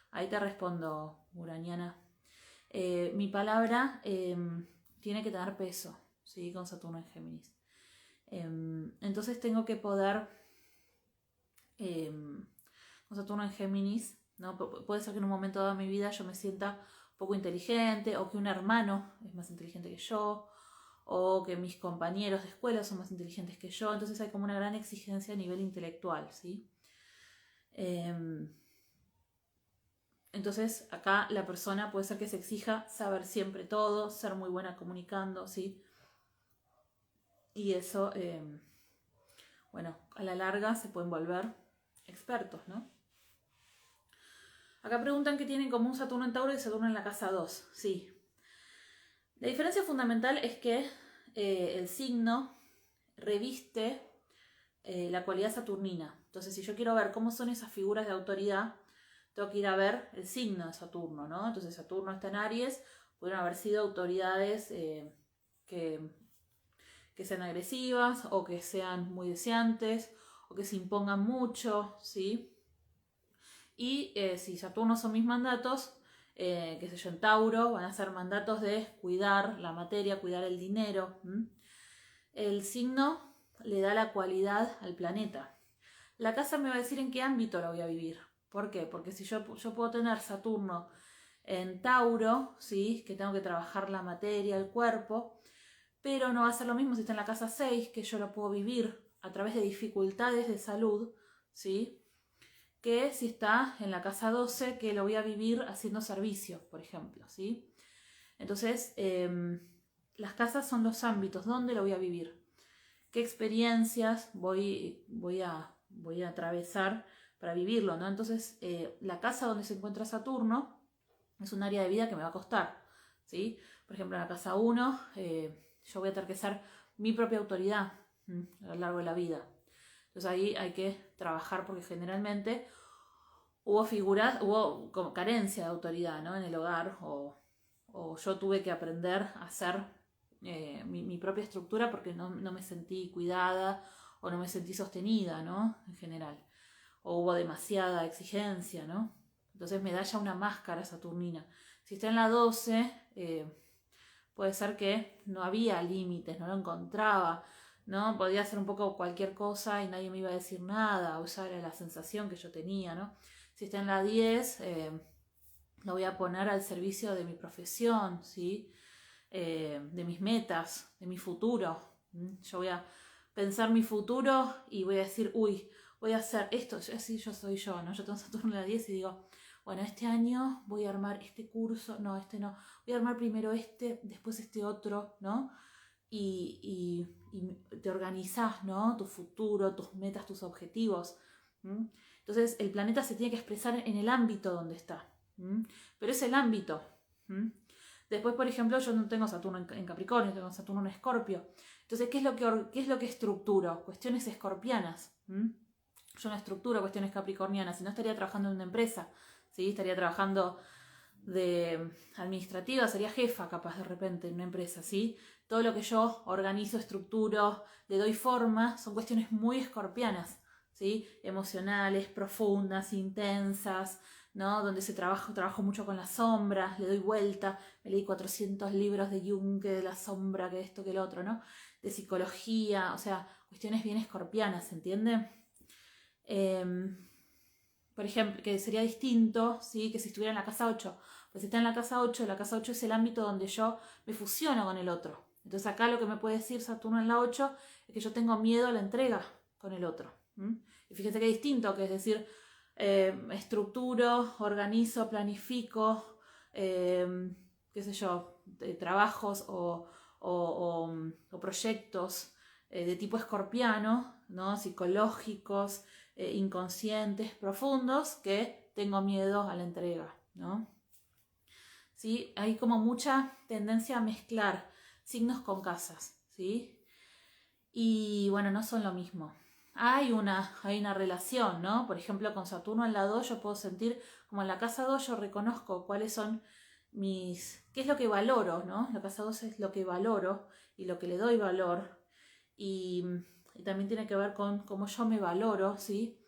Speaker 1: ahí te respondo, uraniana, mi palabra tiene que tener peso, ¿sí? Con Saturno en Géminis. Entonces tengo que poder con Saturno en Géminis, ¿no? Puede ser que en un momento dado de mi vida yo me sienta un poco inteligente, o que un hermano es más inteligente que yo, o que mis compañeros de escuela son más inteligentes que yo. Entonces hay como una gran exigencia a nivel intelectual, ¿sí? Entonces acá la persona puede ser que se exija saber siempre todo, ser muy buena comunicando, ¿sí? Y eso, bueno, a la larga se pueden volver expertos, ¿no? Acá preguntan qué tienen en común Saturno en Tauro y Saturno en la casa 2. Sí. La diferencia fundamental es que el signo reviste la cualidad saturnina. Entonces, si yo quiero ver cómo son esas figuras de autoridad, tengo que ir a ver el signo de Saturno, ¿no? Entonces, Saturno está en Aries, pudieron haber sido autoridades que sean agresivas, o que sean muy deseantes, o que se impongan mucho, ¿sí? Y si Saturno son mis mandatos, qué sé yo, en Tauro van a ser mandatos de cuidar la materia, cuidar el dinero. El signo le da la cualidad al planeta. La casa me va a decir en qué ámbito la voy a vivir. ¿Por qué? Porque si yo puedo tener Saturno en Tauro, ¿sí? Que tengo que trabajar la materia, el cuerpo, pero no va a ser lo mismo si está en la casa 6, que yo lo puedo vivir a través de dificultades de salud, ¿sí? Que si está en la casa 12, que lo voy a vivir haciendo servicio, por ejemplo, ¿sí? Entonces, las casas son los ámbitos donde lo voy a vivir, qué experiencias voy a atravesar para vivirlo, ¿no? Entonces, la casa donde se encuentra Saturno es un área de vida que me va a costar, ¿sí? Por ejemplo, en la casa 1, yo voy a tener que ser mi propia autoridad a lo largo de la vida. Entonces ahí hay que trabajar, porque generalmente hubo como carencia de autoridad, ¿no? En el hogar, o yo tuve que aprender a hacer mi propia estructura porque no me sentí cuidada, o no me sentí sostenida, ¿no? En general. O hubo demasiada exigencia, ¿no? Entonces me da ya una máscara saturnina. Si está en la 12, puede ser que no había límites, no lo encontraba, ¿no? Podía hacer un poco cualquier cosa y nadie me iba a decir nada, o esa era la sensación que yo tenía, ¿no? Si está en la 10, lo voy a poner al servicio de mi profesión, ¿sí? De mis metas, de mi futuro. Yo voy a pensar mi futuro y voy a decir, uy, voy a hacer esto, así yo soy yo, ¿no? Yo tengo Saturno en la 10 y digo, bueno, este año voy a armar este curso, no, este no, voy a armar primero este, después este otro, ¿no? Y te organizás, ¿no? Tu futuro, tus metas, tus objetivos. Entonces el planeta se tiene que expresar en el ámbito donde está. Pero es el ámbito. Después, por ejemplo, yo no tengo Saturno en Capricornio, tengo Saturno en Escorpio. Entonces, ¿qué es lo que estructuro? Cuestiones escorpianas. Yo no estructuro cuestiones capricornianas, si no estaría trabajando en una empresa, ¿sí? Estaría trabajando de administrativa, sería jefa capaz de repente en una empresa, ¿sí? Todo lo que yo organizo, estructuro, le doy forma, son cuestiones muy escorpianas, ¿sí? Emocionales, profundas, intensas, ¿no? Donde trabajo mucho con las sombras, le doy vuelta, me leí 400 libros de Jung, que de la sombra, que esto, que el otro, ¿no? De psicología, o sea, cuestiones bien escorpianas, ¿se entiende? Por ejemplo, que sería distinto, ¿sí? Que si estuviera en la casa 8. Pues si está en la casa 8 es el ámbito donde yo me fusiono con el otro. Entonces acá lo que me puede decir Saturno en la 8 es que yo tengo miedo a la entrega con el otro. Y fíjate qué distinto, que es decir, estructuro, organizo, planifico, qué sé yo, trabajos o proyectos de tipo escorpiano, ¿no? Psicológicos, inconscientes, profundos, que tengo miedo a la entrega, ¿no? ¿Sí? Hay como mucha tendencia a mezclar signos con casas, ¿sí? Y bueno, no son lo mismo. Hay una relación, ¿no? Por ejemplo, con Saturno en la 2 yo puedo sentir, como en la casa 2 yo reconozco cuáles son qué es lo que valoro, ¿no? La casa 2 es lo que valoro y lo que le doy valor. Y también tiene que ver con cómo yo me valoro, ¿sí?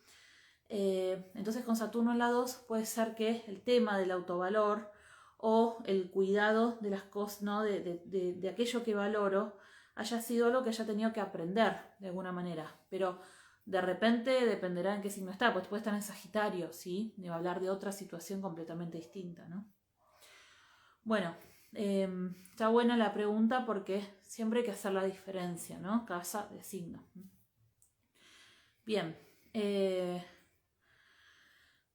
Speaker 1: Entonces con Saturno en la 2 puede ser que el tema del autovalor o el cuidado de las cosas, ¿no? de aquello que valoro haya sido algo que haya tenido que aprender de alguna manera, pero De repente dependerá en qué signo está, pues puede estar en Sagitario, ¿sí? Y va a hablar de otra situación completamente distinta, ¿no? Bueno, está buena la pregunta porque siempre hay que hacer la diferencia, ¿no? Casa de signo. Bien.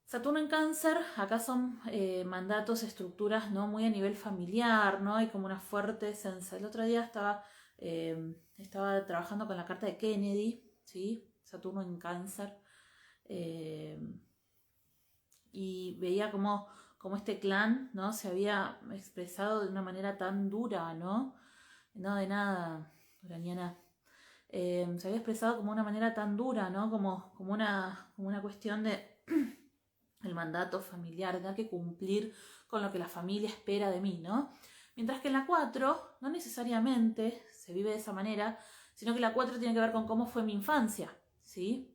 Speaker 1: Saturno en Cáncer, acá son mandatos, estructuras, ¿no? Muy a nivel familiar, ¿no? Hay como una fuerte sensación. El otro día estaba trabajando con la carta de Kennedy, ¿sí? Saturno en Cáncer. Y veía como este clan, ¿no? Se había expresado de una manera tan dura, ¿no? No de nada, uraniana. Se había expresado como una manera tan dura, ¿no? Como una cuestión de el mandato familiar, tener que cumplir con lo que la familia espera de mí, ¿no? Mientras que en la 4 no necesariamente se vive de esa manera, sino que la 4 tiene que ver con cómo fue mi infancia, ¿sí?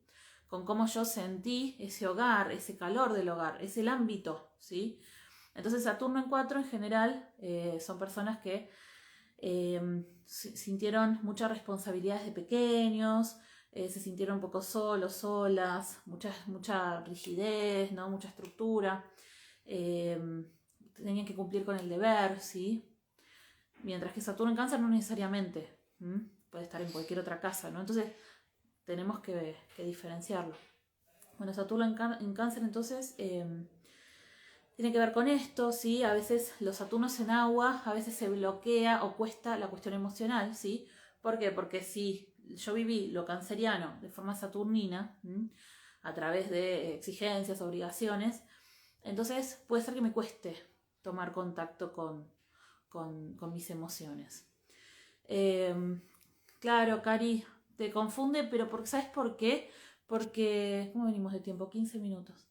Speaker 1: Con cómo yo sentí ese hogar, ese calor del hogar, es el ámbito, ¿sí? Entonces Saturno en 4 en general son personas que sintieron muchas responsabilidades de pequeños, se sintieron un poco solos, solas, mucha rigidez, ¿no? Mucha estructura, tenían que cumplir con el deber, ¿sí? Mientras que Saturno en Cáncer no necesariamente, puede estar en cualquier otra casa, ¿no? Entonces tenemos que diferenciarlo. Bueno, Saturno en Cáncer entonces tiene que ver con esto, ¿sí? A veces los Saturnos en agua, a veces se bloquea o cuesta la cuestión emocional, ¿sí? ¿Por qué? Porque si yo viví lo canceriano de forma saturnina, a través de exigencias, obligaciones, entonces puede ser que me cueste tomar contacto con mis emociones. Claro, Cari, te confunde, pero ¿sabes por qué? Porque, ¿cómo venimos de tiempo? 15 minutos.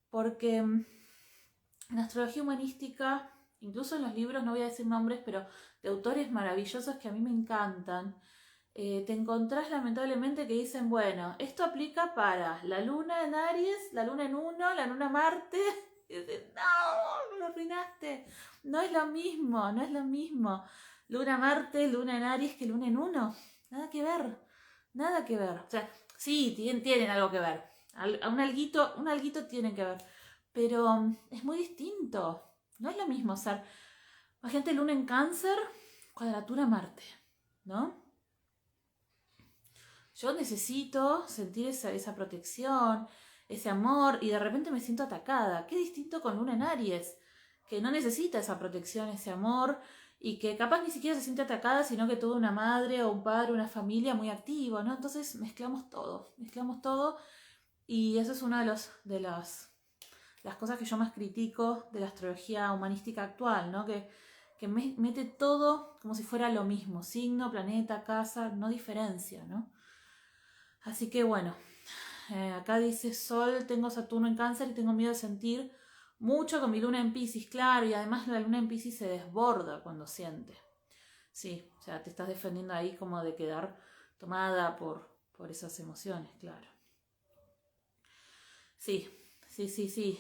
Speaker 1: Porque en astrología humanística, incluso en los libros, no voy a decir nombres, pero de autores maravillosos que a mí me encantan, te encontrás lamentablemente que dicen, bueno, esto aplica para la luna en Aries, la luna en 1, la luna Marte. Y dices, no, lo arruinaste. No es lo mismo, no es lo mismo. Luna Marte, luna en Aries que luna en 1. Nada que ver, nada que ver. O sea, sí, tienen algo que ver. Un alguito tienen que ver. Pero es muy distinto. No es lo mismo ser, imagínate, luna en Cáncer, cuadratura Marte, ¿no? Yo necesito sentir esa protección, ese amor, y de repente me siento atacada. Qué distinto con luna en Aries, que no necesita esa protección, ese amor, y que capaz ni siquiera se siente atacada, sino que tuvo una madre o un padre, una familia muy activa, ¿no? Entonces mezclamos todo, y eso es una de las cosas que yo más critico de la astrología humanística actual, ¿no? Que mete todo como si fuera lo mismo, signo, planeta, casa, no diferencia, ¿no? Así que bueno, acá dice Sol, tengo Saturno en Cáncer y tengo miedo de sentir mucho con mi luna en Piscis, claro, y además la luna en Piscis se desborda cuando siente. Sí, o sea, te estás defendiendo ahí como de quedar tomada por esas emociones, claro. Sí,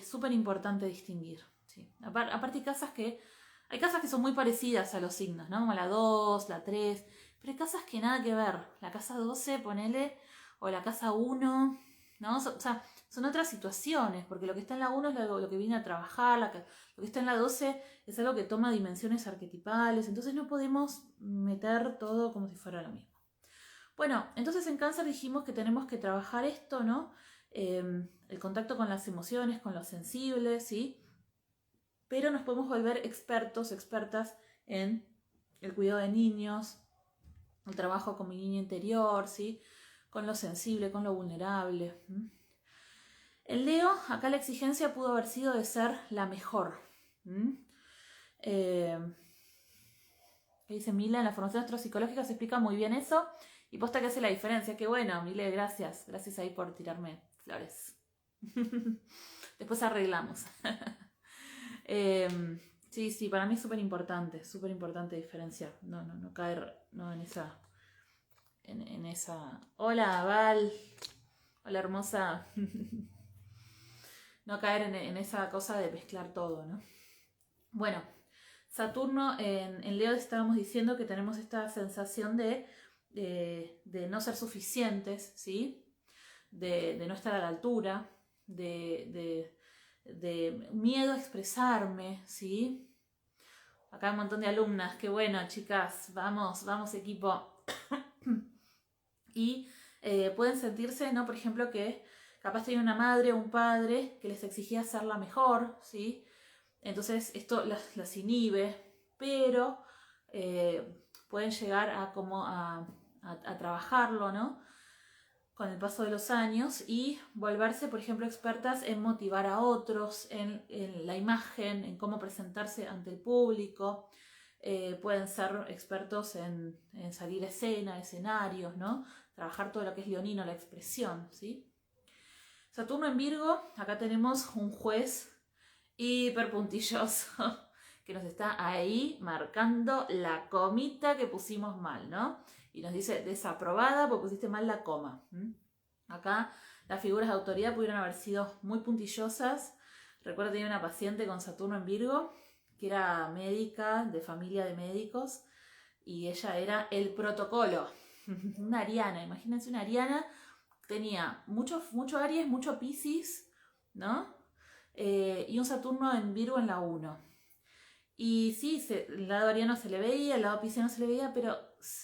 Speaker 1: súper importante distinguir. Sí. Aparte hay casas que son muy parecidas a los signos, ¿no? Como la 2, la 3, pero hay casas que nada que ver. La casa 12, ponele, o la casa 1, ¿no? O sea, son otras situaciones, porque lo que está en la 1 es lo que viene a trabajar, lo que está en la 12 es algo que toma dimensiones arquetipales, entonces no podemos meter todo como si fuera lo mismo. Bueno, entonces en Cáncer dijimos que tenemos que trabajar esto, ¿no? El contacto con las emociones, con los sensibles, ¿sí? Pero nos podemos volver expertas en el cuidado de niños, el trabajo con mi niño interior, ¿sí? Con lo sensible, con lo vulnerable. En Leo, acá la exigencia pudo haber sido de ser la mejor. ¿Qué dice Mila? En la formación astropsicológica se explica muy bien eso y posta que hace la diferencia. Qué bueno, Mila, gracias. Gracias ahí por tirarme flores. Después arreglamos. Sí, para mí es súper importante diferenciar. No caer en esa. Hola, Val. Hola, hermosa. No caer en esa cosa de mezclar todo, ¿no? Bueno, Saturno en Leo estábamos diciendo que tenemos esta sensación de no ser suficientes, ¿sí? de no estar a la altura, de miedo a expresarme, ¿sí? Acá hay un montón de alumnas, qué bueno, chicas, vamos equipo. Y pueden sentirse, ¿no? Por ejemplo, que capaz tienen una madre o un padre que les exigía hacerla mejor, ¿sí? Entonces esto las inhibe, pero pueden llegar a trabajarlo, ¿no? Con el paso de los años y volverse, por ejemplo, expertas en motivar a otros, en la imagen, en cómo presentarse ante el público. Pueden ser expertos en salir a escena, escenarios, ¿no? Trabajar todo lo que es leonino, la expresión, ¿sí? Saturno en Virgo, acá tenemos un juez hiper puntilloso que nos está ahí marcando la comita que pusimos mal, ¿no? Y nos dice desaprobada porque pusiste mal la coma. Acá las figuras de autoridad pudieron haber sido muy puntillosas. Recuerdo que tenía una paciente con Saturno en Virgo que era médica, de familia de médicos, y ella era el protocolo. Una ariana, imagínense una ariana, tenía mucho Aries, mucho Piscis, ¿no? Y un Saturno en Virgo en la 1. Y sí, el lado ariano se le veía, el lado pisciano se le veía, pero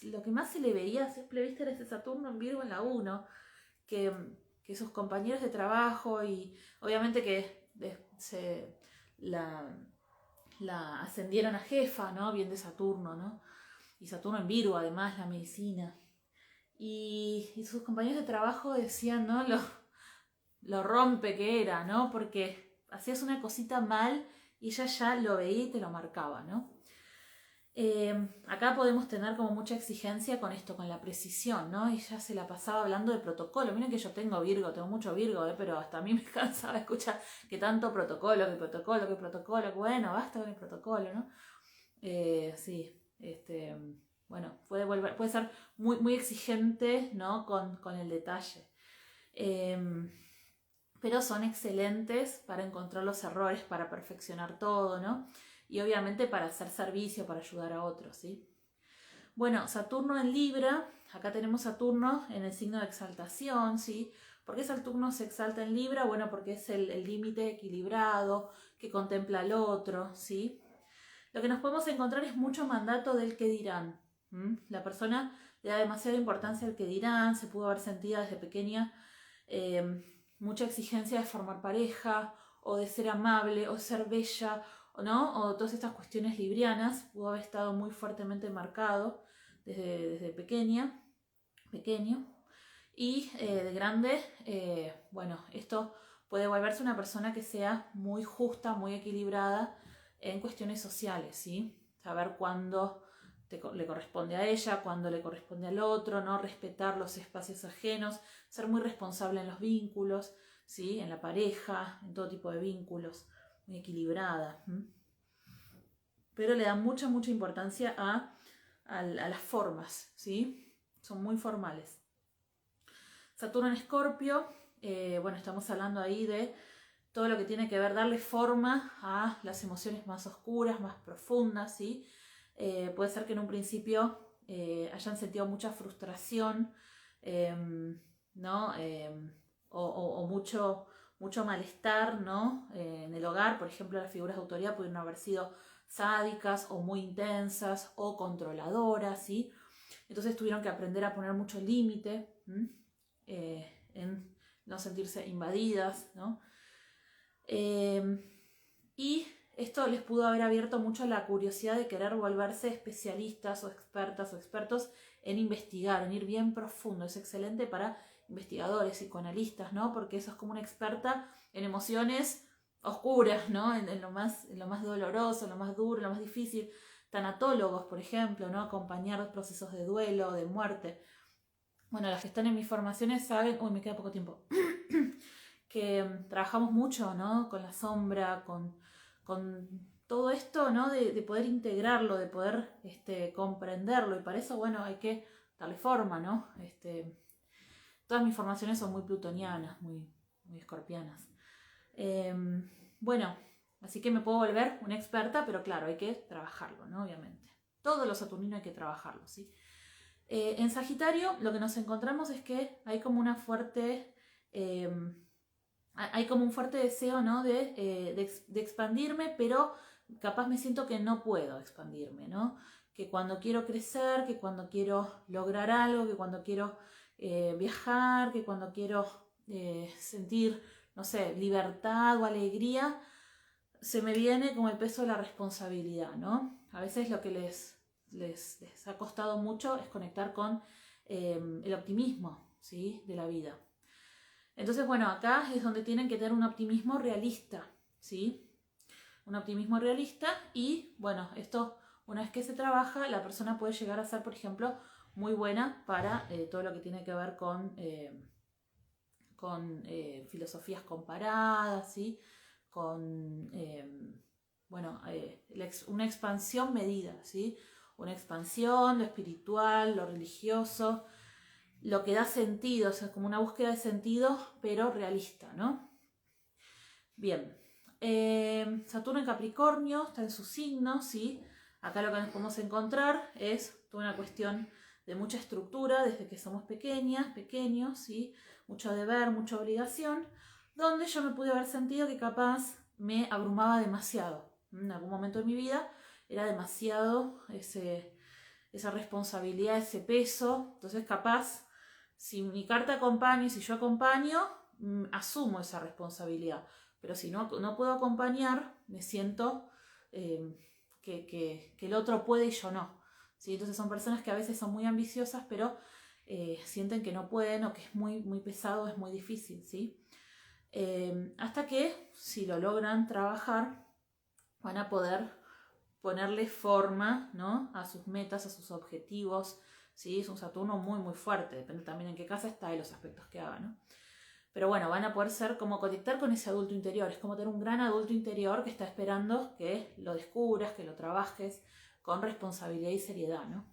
Speaker 1: lo que más se le veía a simple vista era ese Saturno en Virgo en la 1, que sus compañeros de trabajo y obviamente que la ascendieron a jefa, ¿no? Bien de Saturno, ¿no? Y Saturno en Virgo, además, la medicina. Y sus compañeros de trabajo decían, ¿no? Lo rompe que era, ¿no? Porque hacías una cosita mal y ella ya lo veía y te lo marcaba, ¿no? Acá podemos tener como mucha exigencia con esto, con la precisión, ¿no? Y ya se la pasaba hablando de protocolo. Miren que yo tengo mucho Virgo, pero hasta a mí me cansaba escuchar que tanto protocolo, que bueno, basta con el protocolo, ¿no? Sí, bueno, puede ser muy, muy exigente, ¿no? Con el detalle. Pero son excelentes para encontrar los errores, para perfeccionar todo, ¿no? Y obviamente para hacer servicio, para ayudar a otros, ¿sí? Bueno, Saturno en Libra, acá tenemos Saturno en el signo de exaltación, ¿sí? ¿Por qué Saturno se exalta en Libra? Bueno, porque es el límite equilibrado que contempla al otro, ¿sí? Lo que nos podemos encontrar es mucho mandato del qué dirán. La persona le da demasiada importancia al qué dirán, se pudo haber sentido desde pequeña mucha exigencia de formar pareja, o de ser amable, o ser bella, ¿no? O todas estas cuestiones librianas, pudo haber estado muy fuertemente marcado desde pequeño. Y de grande, bueno, esto puede volverse una persona que sea muy justa, muy equilibrada en cuestiones sociales, ¿sí? Saber cuándo le corresponde a ella, cuándo le corresponde al otro, ¿no? Respetar los espacios ajenos, ser muy responsable en los vínculos, ¿sí? En la pareja, en todo tipo de vínculos, muy equilibrada. Pero le da mucha, mucha importancia a las formas, ¿sí? Son muy formales. Saturno en Escorpio, bueno, estamos hablando ahí de todo lo que tiene que ver, darle forma a las emociones más oscuras, más profundas, ¿sí? Puede ser que en un principio hayan sentido mucha frustración, ¿no? O mucho malestar, ¿no? En el hogar, por ejemplo, las figuras de autoridad pudieron haber sido sádicas o muy intensas o controladoras, ¿sí? Entonces tuvieron que aprender a poner mucho límite en no sentirse invadidas, ¿no? Y esto les pudo haber abierto mucho la curiosidad de querer volverse especialistas o expertas o expertos en investigar, en ir bien profundo. Es excelente para investigadores, psicoanalistas, ¿no? Porque eso es como una experta en emociones oscuras, ¿no? En lo más doloroso, en lo más duro, en lo más difícil. Tanatólogos, por ejemplo, ¿no? Acompañar los procesos de duelo, de muerte. Bueno, las que están en mis formaciones saben, uy, me queda poco tiempo, que trabajamos mucho, ¿no? Con la sombra, con todo esto, ¿no? De poder integrarlo, de poder comprenderlo, y para eso, bueno, hay que darle forma, ¿no? Todas mis formaciones son muy plutonianas, muy, muy escorpianas. Bueno, así que me puedo volver una experta, pero claro, hay que trabajarlo, ¿no? Obviamente. Todo lo saturnino hay que trabajarlo, ¿sí? En Sagitario lo que nos encontramos es que hay como una fuerte hay como un fuerte deseo, ¿no? de expandirme, pero capaz me siento que no puedo expandirme, ¿no? Que cuando quiero crecer, que cuando quiero lograr algo, que cuando quiero viajar, que cuando quiero sentir, no sé, libertad o alegría, se me viene como el peso de la responsabilidad, ¿no? A veces lo que les ha costado mucho es conectar con el optimismo, ¿sí? De la vida. Entonces, bueno, acá es donde tienen que tener un optimismo realista, ¿sí? Un optimismo realista y, bueno, esto una vez que se trabaja, la persona puede llegar a ser, por ejemplo, muy buena para todo lo que tiene que ver con filosofías comparadas, ¿sí? Con, bueno, una expansión medida, ¿sí? Una expansión, lo espiritual, lo religioso, lo que da sentido, o sea, como una búsqueda de sentido, pero realista, ¿no? Bien, Saturno en Capricornio está en su signo, ¿sí? Acá lo que nos podemos encontrar es toda una cuestión de mucha estructura desde que somos pequeños, ¿sí? Mucho deber, mucha obligación, donde yo me pude haber sentido que capaz me abrumaba demasiado. En algún momento de mi vida era demasiado esa responsabilidad, ese peso, entonces capaz, si mi carta acompaña y si yo acompaño, asumo esa responsabilidad. Pero si no puedo acompañar, me siento que el otro puede y yo no, ¿sí? Entonces son personas que a veces son muy ambiciosas, pero sienten que no pueden o que es muy, muy pesado, es muy difícil, ¿sí? Hasta que, si lo logran trabajar, van a poder ponerle forma, ¿no? A sus metas, a sus objetivos, ¿sí? Es un Saturno muy, muy fuerte, depende también en qué casa está y los aspectos que haga, ¿no? Pero bueno, van a poder ser como conectar con ese adulto interior. Es como tener un gran adulto interior que está esperando que lo descubras, que lo trabajes con responsabilidad y seriedad, ¿no?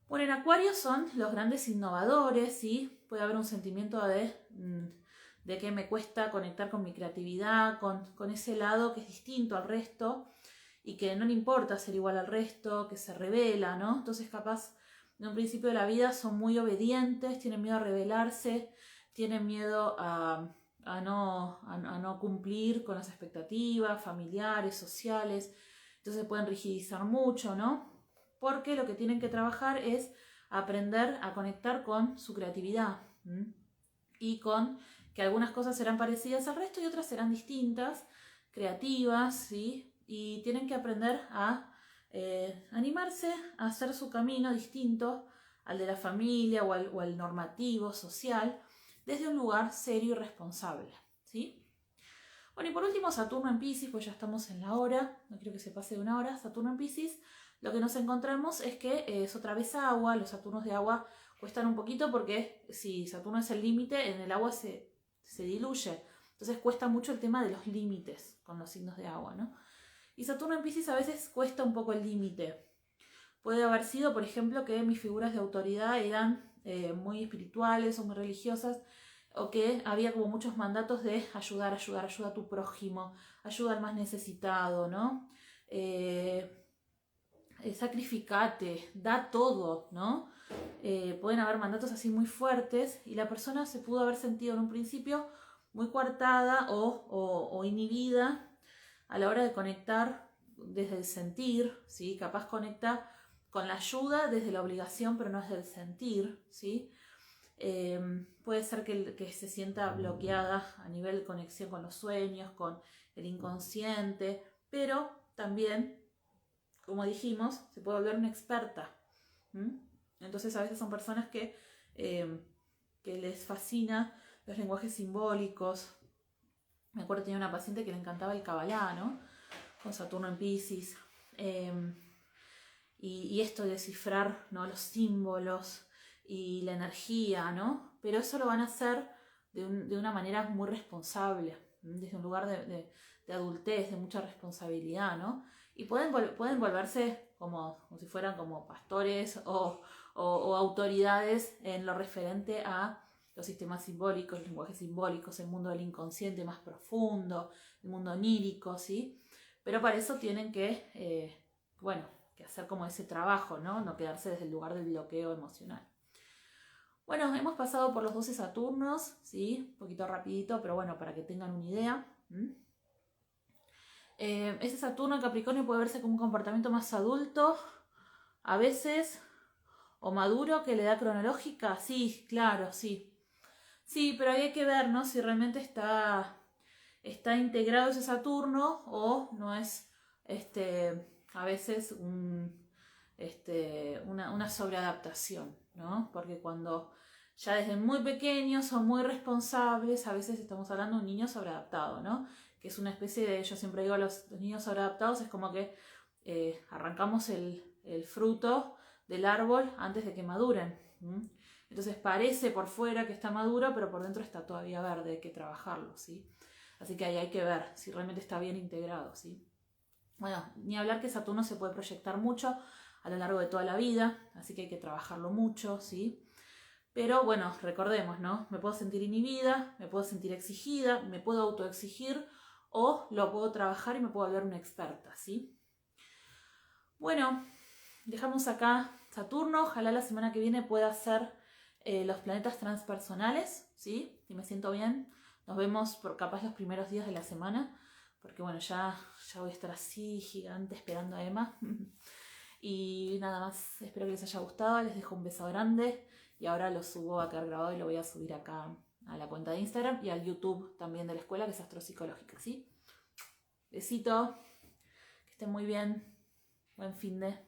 Speaker 1: Bueno, en Acuario son los grandes innovadores, ¿sí? Puede haber un sentimiento de que me cuesta conectar con mi creatividad, con ese lado que es distinto al resto y que no le importa ser igual al resto, que se revela, ¿no? Entonces capaz en un principio de la vida son muy obedientes, tienen miedo a rebelarse, tienen miedo a no cumplir con las expectativas familiares, sociales, entonces pueden rigidizar mucho, ¿no? Porque lo que tienen que trabajar es aprender a conectar con su creatividad, ¿m? Y con que algunas cosas serán parecidas al resto y otras serán distintas, creativas, ¿sí? Y tienen que aprender a animarse a hacer su camino distinto al de la familia o al normativo social, desde un lugar serio y responsable, ¿sí? Bueno, y por último Saturno en Piscis, pues ya estamos en la hora, no quiero que se pase de una hora. Saturno en Piscis, lo que nos encontramos es que es otra vez agua. Los Saturnos de agua cuestan un poquito porque si Saturno es el límite, en el agua se diluye, entonces cuesta mucho el tema de los límites con los signos de agua, ¿no? Y Saturno en Piscis a veces cuesta un poco el límite. Puede haber sido, por ejemplo, que mis figuras de autoridad eran muy espirituales o muy religiosas, o que había como muchos mandatos de ayuda a tu prójimo, ayuda al más necesitado, ¿no? Sacrificate, da todo, ¿no? Pueden haber mandatos así muy fuertes y la persona se pudo haber sentido en un principio muy coartada o inhibida a la hora de conectar desde el sentir, ¿sí? Capaz conecta con la ayuda desde la obligación, pero no desde el sentir, ¿sí? Puede ser que se sienta bloqueada a nivel de conexión con los sueños, con el inconsciente, pero también, como dijimos, se puede volver una experta. Entonces a veces son personas que les fascina los lenguajes simbólicos. Me acuerdo que tenía una paciente que le encantaba el Kabbalah, ¿no? Con Saturno en Piscis. Y esto de descifrar, ¿no? Los símbolos y la energía, ¿no? Pero eso lo van a hacer de una manera muy responsable, desde un lugar de adultez, de mucha responsabilidad, ¿no? Y pueden volverse como si fueran como pastores o autoridades en lo referente a los sistemas simbólicos, los lenguajes simbólicos, el mundo del inconsciente más profundo, el mundo onírico, ¿sí? Pero para eso tienen que, que hacer como ese trabajo, ¿no? No quedarse desde el lugar del bloqueo emocional. Bueno, hemos pasado por los 12 Saturnos, ¿sí? Un poquito rapidito, pero bueno, para que tengan una idea. Ese Saturno en Capricornio puede verse como un comportamiento más adulto, a veces, o maduro, que la edad cronológica. Sí, claro, sí. Sí, pero ahí hay que ver, ¿no? Si realmente está integrado ese Saturno o no es, a veces una sobreadaptación, ¿no? Porque cuando ya desde muy pequeños son muy responsables, a veces estamos hablando de un niño sobreadaptado, ¿no? Que es una especie de, yo siempre digo a los niños sobreadaptados, es como que arrancamos el fruto del árbol antes de que maduren. Entonces parece por fuera que está maduro, pero por dentro está todavía verde, hay que trabajarlo, ¿sí? Así que ahí hay que ver si realmente está bien integrado, ¿sí? Bueno, ni hablar que Saturno se puede proyectar mucho a lo largo de toda la vida, así que hay que trabajarlo mucho, ¿sí? Pero bueno, recordemos, ¿no? Me puedo sentir inhibida, me puedo sentir exigida, me puedo autoexigir o lo puedo trabajar y me puedo volver una experta, ¿sí? Bueno, dejamos acá Saturno, ojalá la semana que viene pueda hacer los planetas transpersonales, ¿sí? Si me siento bien, nos vemos por capaz los primeros días de la semana, porque bueno, ya voy a estar así, gigante, esperando a Emma. Y nada más, espero que les haya gustado, les dejo un beso grande y ahora lo subo a quedar grabado y lo voy a subir acá a la cuenta de Instagram y al YouTube también de la escuela, que es Astropsicológica, ¿sí? Besito, que estén muy bien, buen fin de...